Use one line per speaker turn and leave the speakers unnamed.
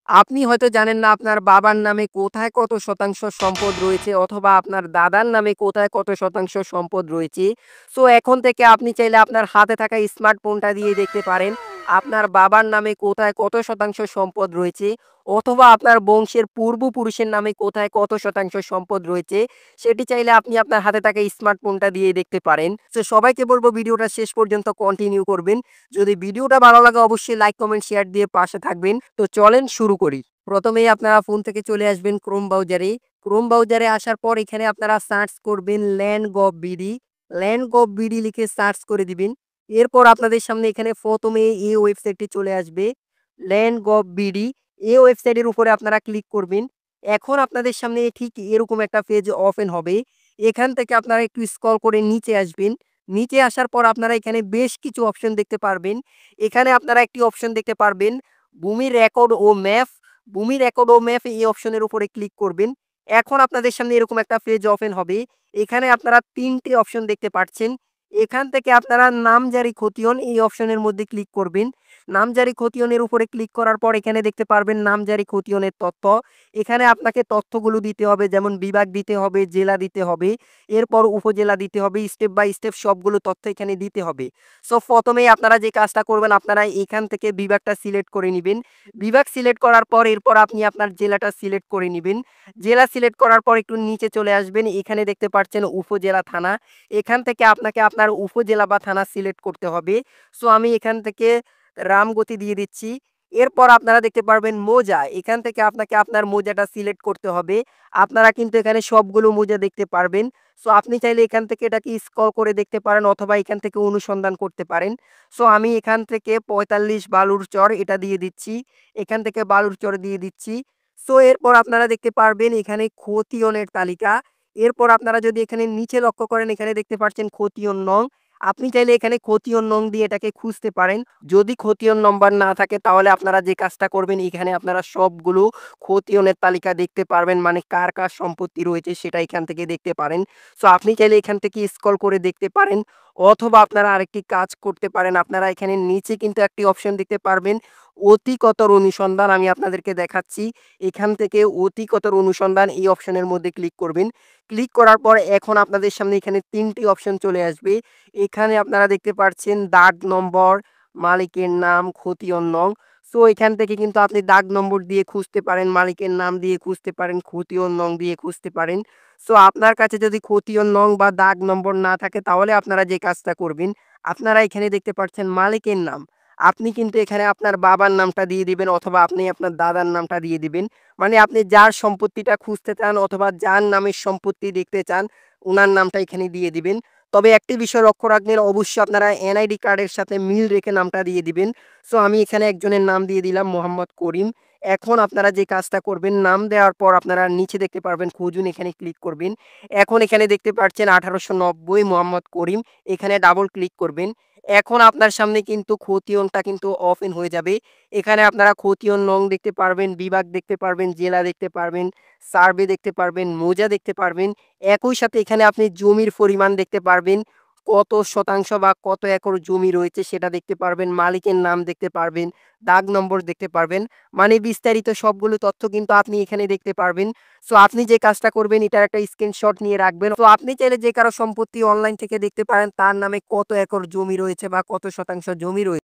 আপনি হয়তো জানেন না আপনার বাবার নামে কোথায় কত শতাংশ সম্পদ রয়েছে অথবা আপনার দাদার নামে কোথায় কত শতাংশ সম্পদ রয়েছে। সো এখন থেকে আপনি চাইলে আপনার হাতে থাকা স্মার্টফোনটা দিয়ে দেখতে পারেন আপনার বাবার নামে কোথায় কত শতাংশ সম্পদ রয়েছে অথবা আপনার বংশের পূর্বপুরুষের নামে কোথায় কত শতাংশ সম্পদ রয়েছে। সেটি চাইলে আপনি আপনার হাতে থাকা স্মার্টফোনটা দিয়ে দেখতে পারেন। তো সবাইকে বলবো ভিডিওটা শেষ পর্যন্ত কন্টিনিউ করবেন। যদি ভিডিওটা ভালো লাগে অবশ্যই লাইক, কমেন্ট, শেয়ার দিয়ে পাশে থাকবেন। তো চলেন শুরু করি। প্রথমেই আপনারা ফোন থেকে চলে আসবেন ক্রোম ব্রাউজারে। ক্রোম ব্রাউজারে আসার পর এখানে আপনারা সার্চ করবেন ল্যান্ড.গভ.বিডি। ল্যান্ড.গভ.বিডি লিখে সার্চ করে দিবেন। এরপর আপনাদের সামনে এখানে প্রথমে এই ওয়েবসাইটটি চলে আসবে ল্যান্ড.গভ.বিডি। এই ওয়েবসাইটের উপরে আপনারা ক্লিক করবেন। এখন আপনাদের সামনে ঠিক এরকম একটা পেজ ওপেন হবে। এখান থেকে আপনারা একটু স্ক্রল করে নিচে আসবেন। নিচে আসার পর আপনারা এখানে বেশ কিছু অপশন দেখতে পারবেন। এখানে আপনারা একটি অপশন দেখতে পারবেন ভূমি রেকর্ড ও ম্যাপ। ভূমি রেকর্ড ও ম্যাপ এই অপশনের উপরে ক্লিক করবেন। এখন আপনাদের সামনে এরকম একটা পেজ ওপেন হবে। এখানে আপনারা ৩ টে অপশন দেখতে পাচ্ছেন। এখান থেকে আপনারা নামজারি খতিয়ান এই অপশনের মধ্যে ক্লিক করবেন। নামজারি খতিয়ানের উপরে ক্লিক করার পর এখানে দেখতে পারবেন নামজারি খতিয়ানের তথ্য। এখানে আপনাকে তথ্যগুলো দিতে হবে, যেমন বিভাগ দিতে হবে, জেলা দিতে হবে, এরপর উপজেলা দিতে হবে। স্টেপ বাই স্টেপ সবগুলো তথ্য এখানে দিতে হবে। সো প্রথমেই আপনারা যে কাজটা করবেন আপনারা এখান থেকে বিভাগটা সিলেক্ট করে নিবেন। বিভাগ সিলেক্ট করার পর এরপর আপনি আপনার জেলাটা সিলেক্ট করে নিবেন। জেলা সিলেক্ট করার পর একটু নিচে চলে আসবেন। এখানে দেখতে পাচ্ছেন উপজেলা, থানা। এখান থেকে আপনাকে আপনার উপজেলা বা থানা সিলেক্ট করতে হবে। সো আমি এখান থেকে রামগতি দিয়ে দিচ্ছি। এরপর আপনারা দেখতে পারবেন মৌজা। এখান থেকে আপনাকে আপনার মৌজাটা সিলেক্ট করতে হবে। আপনারা কিন্তু এখানে সবগুলো মৌজা দেখতে পারবেন। সো আপনি চাইলে এখান থেকে এটাকে স্ক্রল করে দেখতে পারেন অথবা এখান থেকে অনুসন্ধান করতে পারেন। সো আমি এখান থেকে ৪৫ বালুরচর এটা দিয়ে দিচ্ছি। এখান থেকে বালুরচর দিয়ে দিচ্ছি। সো এরপর আপনারা দেখতে পারবেন এখানে খতিয়ানের তালিকা। এরপর আপনারা যদি এখানে নিচে লক্ষ্য করেন এখানে দেখতে পাচ্ছেন খতিয়ান নং। আপনি চাইলে এখানে খতিয়ান নং দিয়ে এটাকে খুঁজতে পারেন। যদি খতিয়ান নম্বর না থাকে তাহলে আপনারা যে কাজটা করবেন এখানে আপনারা সবগুলো খতিয়ানের তালিকা দেখতে পারবেন, মানে কার কার সম্পত্তি রয়েছে সেটা এখান থেকে দেখতে পারেন। সো আপনি চাইলে এখান থেকে স্ক্রল করে দেখতে পারেন অথবা আপনারা আরেকটি কাজ করতে পারেন। আপনারা এখানে নিচে কিন্তু একটি অপশন দেখতে পারবেন অধিকতর অনুসন্ধান। আমি আপনাদেরকে দেখাচ্ছি। এখান থেকে অধিকতর অনুসন্ধান এই অপশনের মধ্যে ক্লিক করবেন। ক্লিক করার পর এখন আপনাদের সামনে এখানে ৩ টি অপশন চলে আসবে। এখানে আপনারা দেখতে পাচ্ছেন দাগ নম্বর, মালিকের নাম, খতিয়ান নং। সো এখান থেকে কিন্তু আপনি দাগ নম্বর দিয়ে খুঁজতে পারেন, মালিকের নাম দিয়ে খুঁজতে পারেন, খতিয়ান নং দিয়ে খুঁজতে পারেন। সো আপনার কাছে যদি খতিয়ান নং বা দাগ নম্বর না থাকে তাহলে আপনারা যে কাজটা করবেন, আপনারা এখানে দেখতে পাচ্ছেন মালিকের নাম। আপনি কিন্তু এখানে আপনার বাবার নামটা দিয়ে দিবেন অথবা আপনি আপনার দাদার নামটা দিয়ে দিবেন। মানে আপনি যার সম্পত্তিটা খুঁজতে চান অথবা যার নামের সম্পত্তি দেখতে চান, উনার নামটা এখানে দিয়ে দিবেন। তবে একটি বিষয় লক্ষ্য রাখবেন, অবশ্যই আপনারা এনআইডি কার্ডের সাথে মিল রেখে নামটা দিয়ে দিবেন। সো আমি এখানে একজনের নাম দিয়ে দিলাম মোহাম্মদ করিম। এখন আপনারা যে কাজটা করবেন নাম দেওয়ার পর আপনারা নিচে দেখতে পারবেন খুঁজুন, এখানে ক্লিক করবেন। এখন এখানে দেখতে পাচ্ছেন ১৮৯০ মোহাম্মদ করিম, এখানে ডাবল ক্লিক করবেন। এখন আপনার সামনে কিন্তু খতিয়ানটা কিন্তু ওপেন হয়ে যাবে। এখানে আপনারা খতিয়ান নং দেখতে পারবেন, বিভাগ দেখতে পারবেন, জেলা দেখতে পারবেন, সার্ভে দেখতে পারবেন, মৌজা দেখতে পারবেন। একই সাথে এখানে আপনি জমির পরিমাণ দেখতে পারবেন। কত শতাংশ বা কত একর জমি রয়েছে সেটা দেখতে পারবেন। মালিকের নাম দেখতে পারবেন, দাগ নম্বর দেখতে পারবেন। মানে বিস্তারিত সবগুলো তথ্য কিন্তু আপনি এখানে দেখতে পারবেন। সো আপনি যে কাজটা করবেন এটার একটা স্ক্রিনশট নিয়ে রাখবেন। তো আপনি চাইলে যে কারো সম্পত্তি অনলাইন থেকে দেখতে পারেন তার নামে কত একর জমি রয়েছে বা কত শতাংশ জমি রয়েছে।